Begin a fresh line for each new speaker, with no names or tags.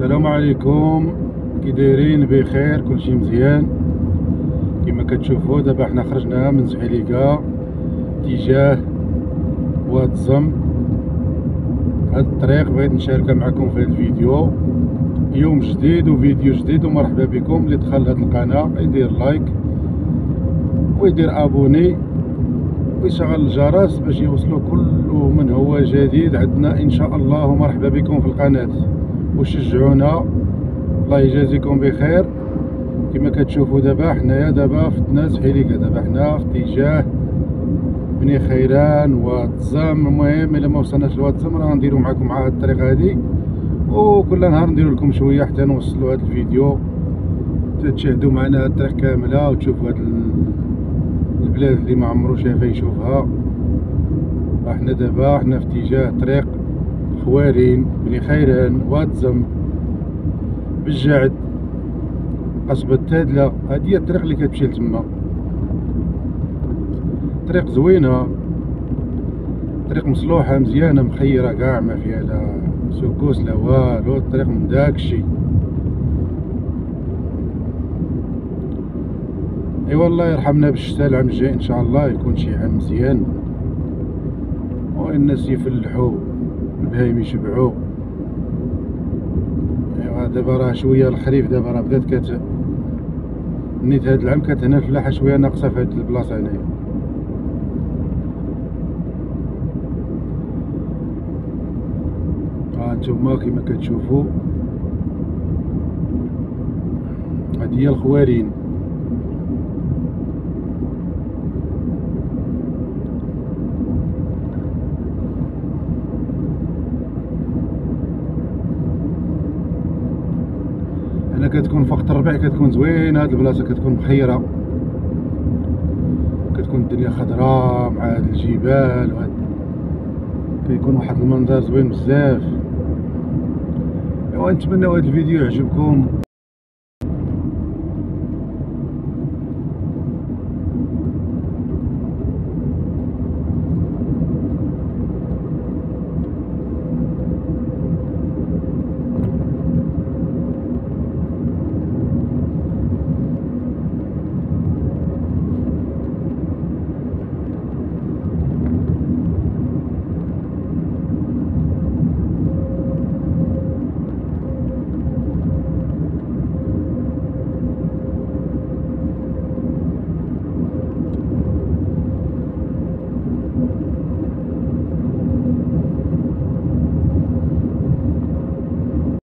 السلام عليكم، كي دايرين؟ بخير، كلشي مزيان. كما كتشوفوا دابا حنا خرجنا من زحيليكا اتجاه واد الزم. هاد الطريق بغيت نشاركها معكم في هاد الفيديو. يوم جديد وفيديو جديد، ومرحبا بكم. اللي دخل لهاد القناه يدير لايك ويدير ابوني ويشغل الجرس باش يوصلوا كل من هو جديد عندنا ان شاء الله. ومرحبا بكم في القناه وشجعونا، الله يجازيكم بخير. كما كتشوفوا دابا حنايا دابا فتنا زحيليكا، دابا حنا في اتجاه بني خيران واد الزم. المهم الا ما وصلناش لواد الزم راه نديرو معكم مع هاد الطريق هادي، وكل نهار نديرو لكم شويه حتى نوصلوا هاد الفيديو، تشاهدوا معنا هاد الطريق كامله وتشوفوا هاد البلاد اللي ما عمرو شافها يشوفها. حنا دابا حنا في اتجاه طريق خوارين، بني خيران، واد الزم، بالجعد، قصبة تادلة. هادي هي الطريق اللي كتمشي لتما. طريق زوينة، طريق مصلوحة مزيانة مخيرة كاع، ما فيها لا سكوس لا والو. الطريق من داكشي. ايوا الله يرحمنا بالشتا العام الجاي ان شاء الله، يكون شي عام مزيان والناس يفلحوا البهايم يشبعوا. ايوا دابا راه شوية الخريف، دابا راه بدات نيت هاد العام كانت هنا الفلاحة شوية ناقصة في هاد البلاصة هنايا. هانتوما كما كتشوفوا هادي هي الخوارين. هنا كتكون في وقت الربيع كتكون زوينه هاد البلاصه، كتكون مخيره، كتكون الدنيا خضراء مع هاد الجبال، كيكون واحد المنظر زوين بزاف. ايوا نتمنى هاد الفيديو يعجبكم،